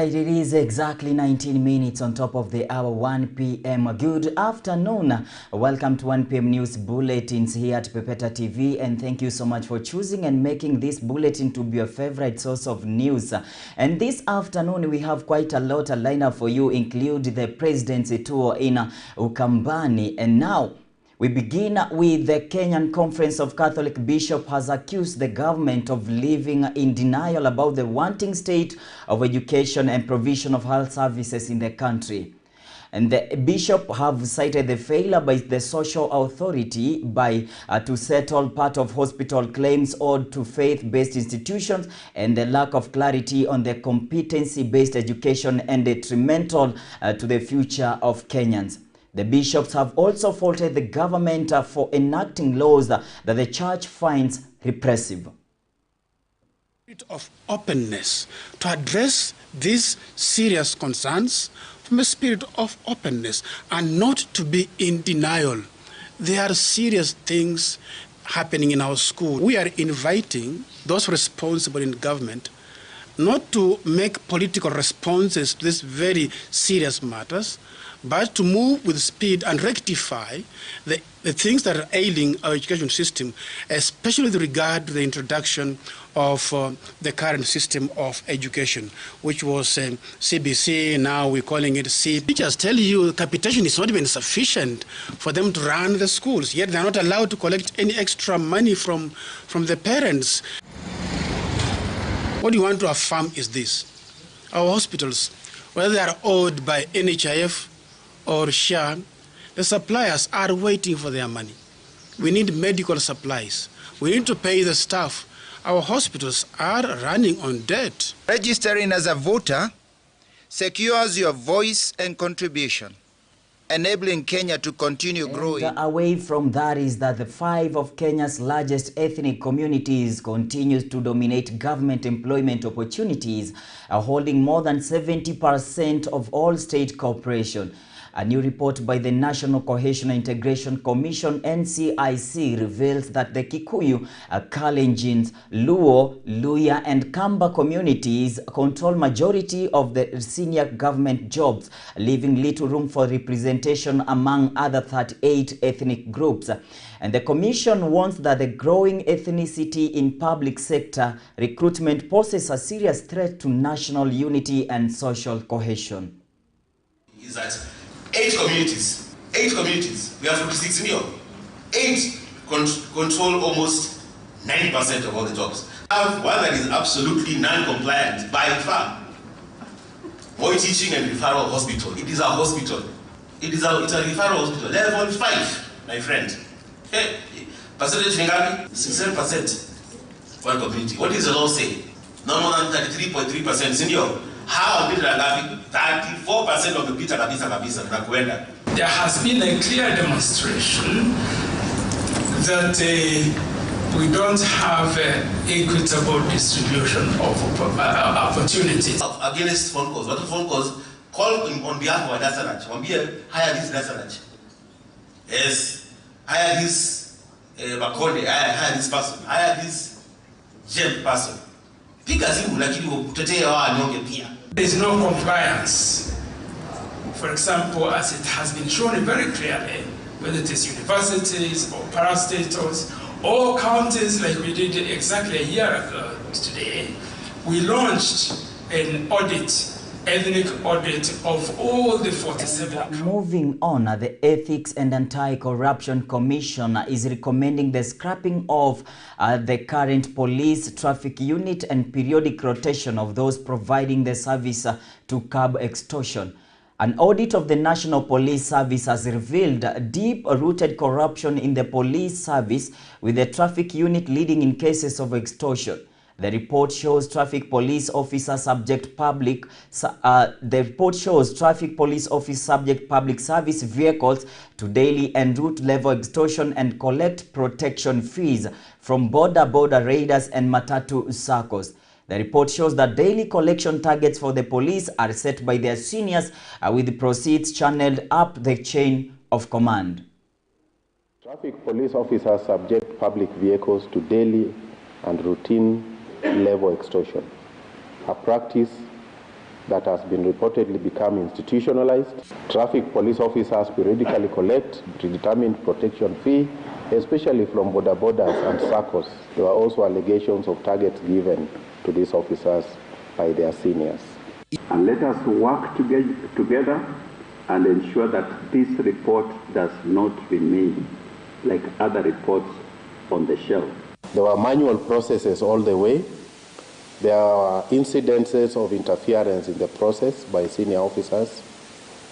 Right, it is exactly 19 minutes on top of the hour, 1 p.m. Good afternoon. Welcome to 1 p.m. News Bulletins here at Pepeta TV, and thank you so much for choosing and making this bulletin to be your favorite source of news. And this afternoon, we have quite a lot of lineup for you, include the presidency tour in Ukambani. And now, we begin with the Kenyan Conference of Catholic Bishops has accused the government of living in denial about the wanting state of education and provision of health services in the country. And the bishop have cited the failure by the social authority to settle part of hospital claims owed to faith-based institutions and the lack of clarity on the competency-based education and detrimental to the future of Kenyans. The bishops have also faulted the government for enacting laws that the church finds repressive. Of openness to address these serious concerns from a spirit of openness and not to be in denial. There are serious things happening in our school. We are inviting those responsible in government not to make political responses to these very serious matters, but to move with speed and rectify the things that are ailing our education system, especially with regard to the introduction of the current system of education, which was CBC, now we're calling it C. Teachers tell you capitation is not even sufficient for them to run the schools, yet they're not allowed to collect any extra money from the parents. What you want to affirm is this: our hospitals, whether they are owed by NHIF or SHA, the suppliers are waiting for their money. We need medical supplies. We need to pay the staff. Our hospitals are running on debt. Registering as a voter secures your voice and contribution, enabling Kenya to continue growing. And away from that is that the 5 of Kenya's largest ethnic communities continues to dominate government employment opportunities, holding more than 70% of all state corporations. A new report by the National Cohesion and Integration Commission (NCIC) reveals that the Kikuyu, Kalenjins, Luo, Luya and Kamba communities control majority of the senior government jobs, leaving little room for representation among other 38 ethnic groups. And the Commission warns that the growing ethnicity in public sector recruitment poses a serious threat to national unity and social cohesion. Is that 8 communities, we have 56 in here. 8 control almost 90% of all the jobs. I have one that is absolutely non-compliant by far. Boy Teaching and Referral Hospital. It is a hospital. It's a referral hospital. Level 5, my friend. Okay. Percentage Ningabi, 67%. One community. What does the law say? No more than 33.3% senior. How did Ragabi 34% of the pita kabisa nakwenda? There has been a clear demonstration that we don't have equitable distribution of opportunities. Against phone calls. What are phone calls? Call on behalf of a Dasanach. Hire this Dasanach. Yes. Hire this Makonde. Hire this person. Hire this gem person. There is no compliance. For example, as it has been shown very clearly, whether it is universities or parastatals or counties like we did exactly a year ago today, we launched an audit, ethnic audit of all the 47. Moving on, the Ethics and Anti-Corruption Commission is recommending the scrapping of the current police traffic unit and periodic rotation of those providing the service to curb extortion. An audit of the National Police Service has revealed deep-rooted corruption in the police service, with the traffic unit leading in cases of extortion. The report shows traffic police officers subject public service vehicles to daily and route level extortion and collect protection fees from border raiders and matatu circles. The report shows that daily collection targets for the police are set by their seniors, with proceeds channeled up the chain of command. Traffic police officers subject public vehicles to daily and routine level extortion, a practice that has been reportedly become institutionalized. Traffic police officers periodically collect predetermined protection fee, especially from borders and circles. There were also allegations of targets given to these officers by their seniors. And let us work together and ensure that this report does not remain like other reports on the shelf. There were manual processes all the way. There are incidences of interference in the process by senior officers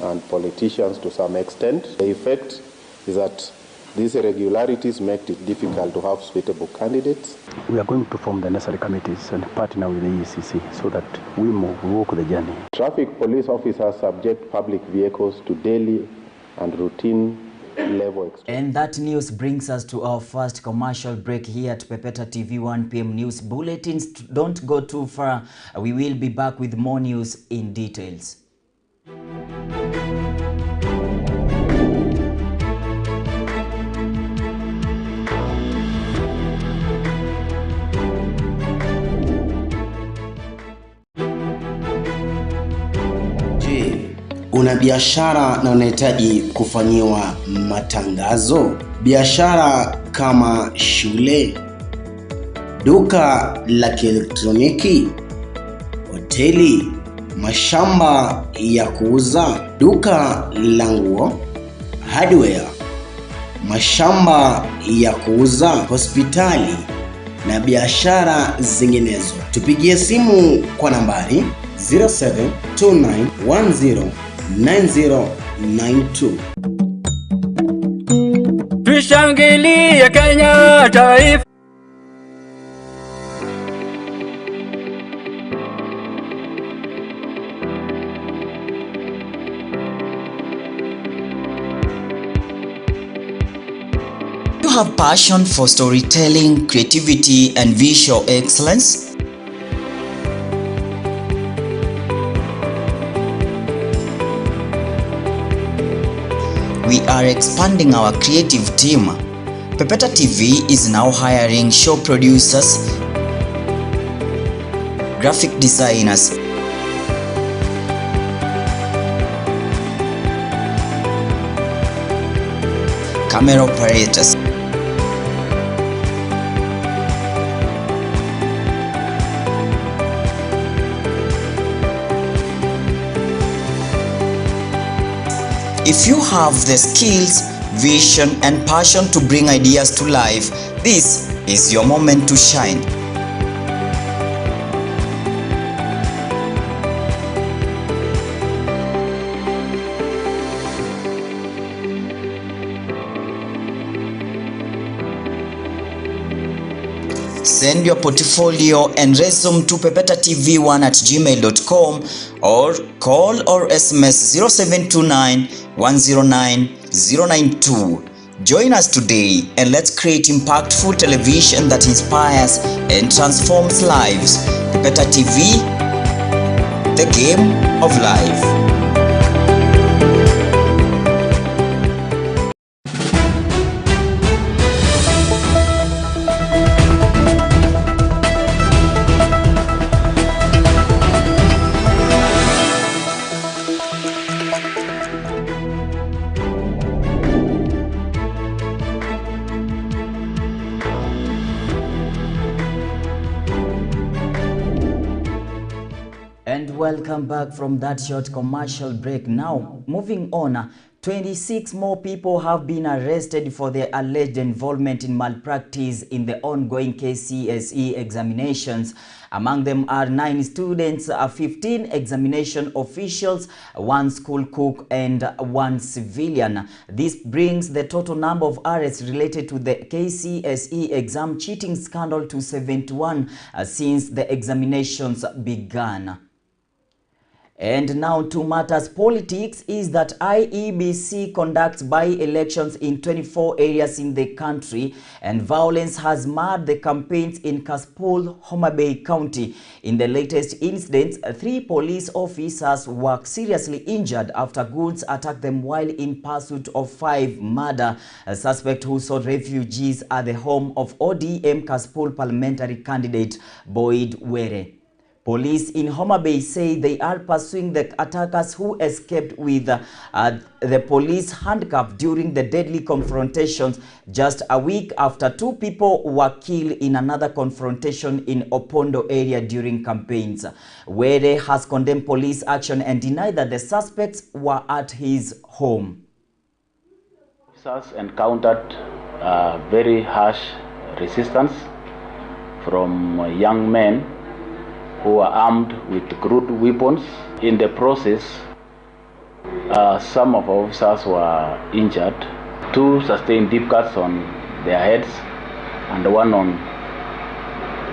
and politicians to some extent. The effect is that these irregularities make it difficult to have suitable candidates. We are going to form the necessary committees and partner with the ECC so that we walk the journey. Traffic police officers subject public vehicles to daily and routine level. And that news brings us to our first commercial break here at Pepeta TV 1 p.m. News Bulletins. Don't go too far. We will be back with more news in details. Una biashara na unahitaji kufanyiwa matangazo? Biashara kama shule, duka la kielektroniki, hoteli, mashamba ya kuuza, duka la nguo, hardware, mashamba ya kuuza, hospitali na biashara zinginezo. Tupigie simu kwa nambari 0729109092. Tushangilie Kenya taifa. You have passion for storytelling, creativity, and visual excellence? We are expanding our creative team. Pepeta TV is now hiring show producers, graphic designers, camera operators, if you have the skills, vision, and passion to bring ideas to life, this is your moment to shine. Send your portfolio and resume to pepetatv1@gmail.com or call or SMS 0729-109-092. Join us today and let's create impactful television that inspires and transforms lives. Pepeta TV, the game of life. And welcome back from that short commercial break. Now, moving on, 26 more people have been arrested for their alleged involvement in malpractice in the ongoing KCSE examinations. Among them are 9 students, 15 examination officials, 1 school cook, and 1 civilian. This brings the total number of arrests related to the KCSE exam cheating scandal to 71 since the examinations began. And now to matters politics is that IEBC conducts by-elections in 24 areas in the country, and violence has marred the campaigns in Kasipul, Homa Bay County. In the latest incidents, 3 police officers were seriously injured after goods attacked them while in pursuit of 5 murder. A suspect who sought refugees at the home of ODM Kasipul parliamentary candidate Boyd Were. Police in Homa Bay say they are pursuing the attackers who escaped with the police handcuffed during the deadly confrontations just a week after 2 people were killed in another confrontation in Opondo area during campaigns. Were has condemned police action and denied that the suspects were at his home. Officers encountered very harsh resistance from young men who are armed with crude weapons. In the process, some of our officers were injured. 2 sustained deep cuts on their heads and 1 on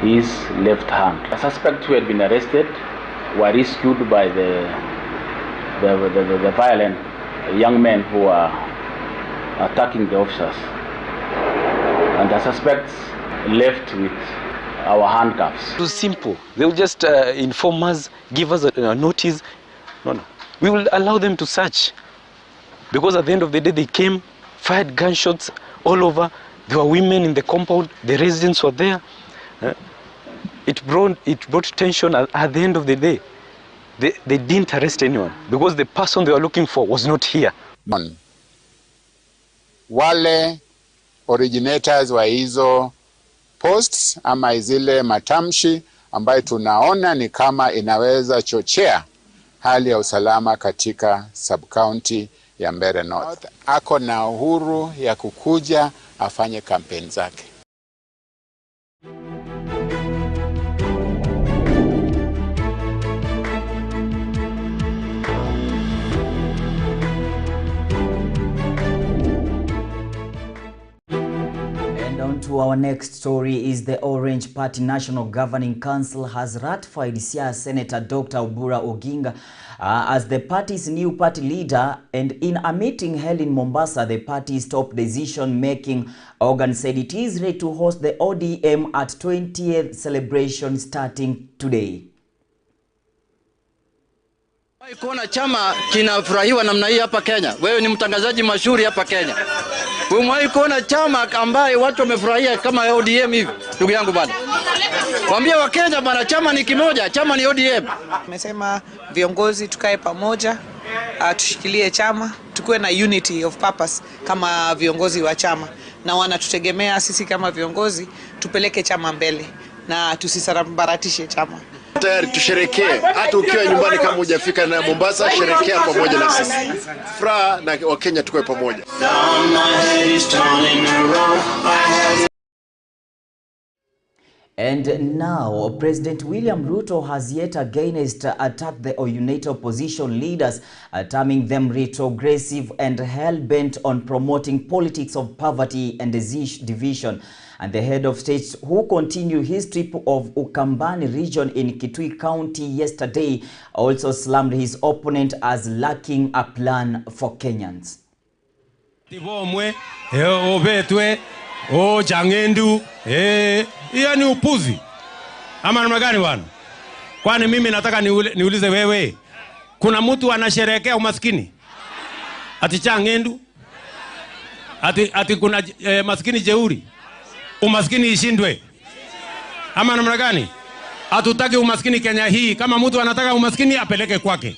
his left hand. The suspects who had been arrested were rescued by the violent young men who were attacking the officers. And the suspects left with our handcuffs. It was simple. They will just inform us, give us a notice. No. We will allow them to search. Because at the end of the day, they came, fired gunshots all over. There were women in the compound. The residents were there. It brought tension. At the end of the day, they didn't arrest anyone because the person they were looking for was not here. Wale originators wa hizo posts ama zile matamshi ambayo tunaona ni kama inaweza chochea hali ya usalama katika sub-county ya Mbeere North. Ako na uhuru ya kukuja afanye kampeni zake. On to our next story is the Orange Party National Governing Council has ratified Siaya Senator Dr. Obura Oginga as the party's new party leader, and in a meeting held in Mombasa, the party's top decision-making organ said it is ready to host the ODM at 20th celebration starting today. Kuona chama kinafurahiwa namna hii hapa Kenya. Wewe ni mtangazaji mashuhuri hapa Kenya. Umewahi kuona chama ambaye watu wamefurahia kama ODM hivi? Ndugu yangu bwana. Waambie wa Kenya bwana, chama ni kimoja, chama ni ODM. Tumesema viongozi tukae pamoja, tushikilie chama, tukue na unity of purpose kama viongozi wa chama. Na wanatutegemea sisi kama viongozi tupeleke chama mbele na tusisambaratishe chama. Tayari tusherekee, hata ukiwa nyumbani kama hujafika na Mombasa, sherekea pamoja na sisi. Furaha na Wakenya tukue pamoja. And now, President William Ruto has yet again attacked the United Opposition leaders, terming them retrogressive and hell-bent on promoting politics of poverty and division. And the head of state, who continued his trip of Ukambani region in Kitui County yesterday, also slammed his opponent as lacking a plan for Kenyans. Changendu, hiyo ni upuzi. Ama namna gani bwana? Kwani mimi nataka niulize wewe, kuna mtu anasherehekea umaskini? Ati changendu? Ati kuna maskini jeuri? Umaskini ishindwe? Ama namna gani? Hatutaki umaskini Kenya hii. Kama mtu anataka umaskini apeleke kwake.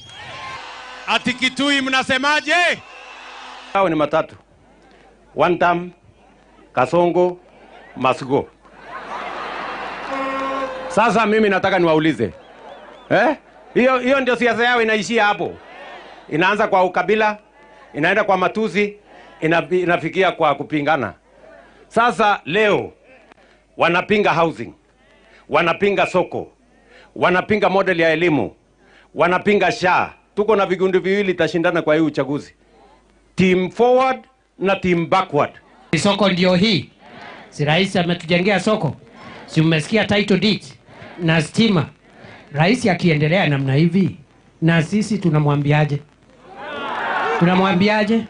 Ati Kitui mnasemaje? Hao ni matatu. One time Kasongo Masgo. Sasa mimi nataka niwaulize. Hiyo ndio siasa yao inaishia hapo. Inaanza kwa ukabila, inaenda kwa matusi, inafikia kwa kupingana. Sasa leo wanapinga housing, wanapinga soko, wanapinga model ya elimu, wanapinga SHA. Tuko na vigundi viwili tashindana kwa hii uchaguzi. Team forward na team backward. Soko ndio hii. Si rais ametujengea soko. Si mmesikia title deed na stima. Rais akiendelea namna hivi na sisi tunamwambiaje? Tunamwambiaje?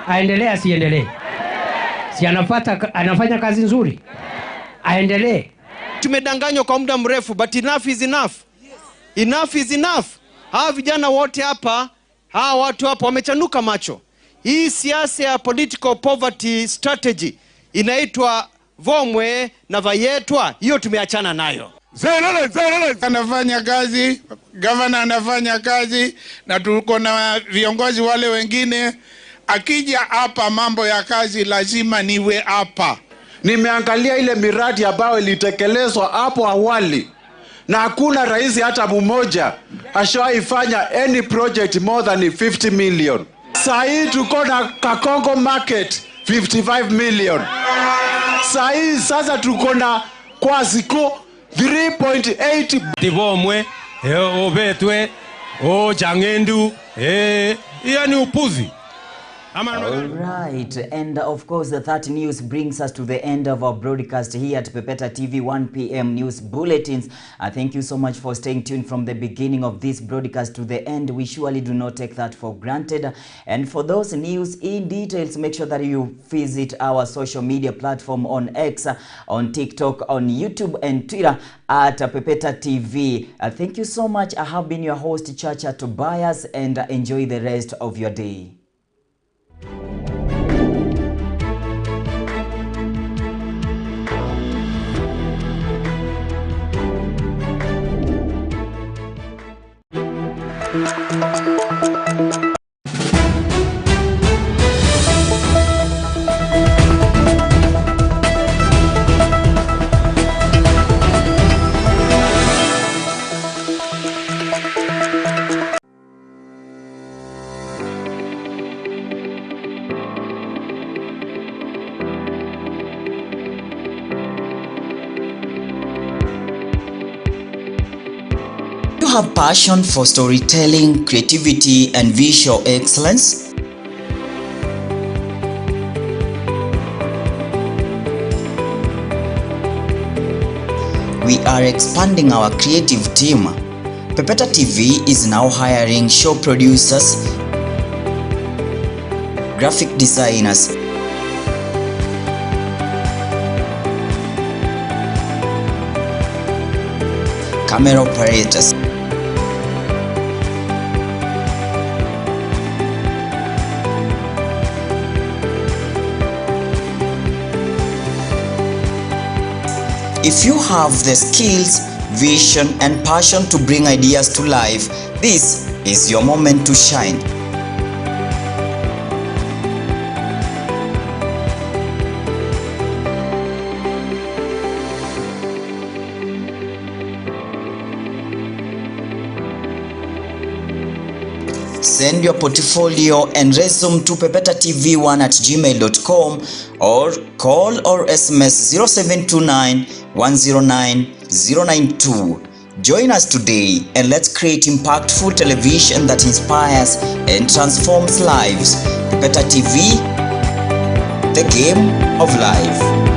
Aendelee asiendelee? Si anafanya kazi nzuri? Aendelee. Tumedanganywa kwa muda mrefu, but enough is enough. Enough is enough. Hawa vijana wote hapa, hawa watu hapa wamechanuka macho. Hii siasa ya political poverty strategy inaitwa Vomwe na Vayetwa, hiyo tumeachana nayo. Anafanya kazi, gavana anafanya kazi, na tuko na viongozi wale wengine. Akija hapa mambo ya kazi lazima niwe hapa. Nimeangalia ile miradi ambayo ilitekelezwa hapo awali, na hakuna rais hata mmoja ashaifanya any project more than 50 million. Sahi tuko na Kakongo market 55 million. Sahi sasa tuko na Kwasiko 3.8 Tibomwe, obetwe, changendu, hiyo ni upuzi. Alright, and of course that news brings us to the end of our broadcast here at Pepeta TV 1 p.m. news bulletins. Thank you so much for staying tuned from the beginning of this broadcast to the end. We surely do not take that for granted. And for those news in details, make sure that you visit our social media platform on X, on TikTok, on YouTube and Twitter at Pepeta TV. Thank you so much. I have been your host, Chacha Tobias, and enjoy the rest of your day. Have passion for storytelling, creativity, and visual excellence? We are expanding our creative team. Pepeta TV is now hiring show producers, graphic designers, camera operators, If you have the skills, vision, and passion to bring ideas to life, this is your moment to shine. Send your portfolio and resume to pepetatv1@gmail.com or call or SMS 0729 109 092. Join us today and let's create impactful television that inspires and transforms lives. Pepeta TV, the game of life.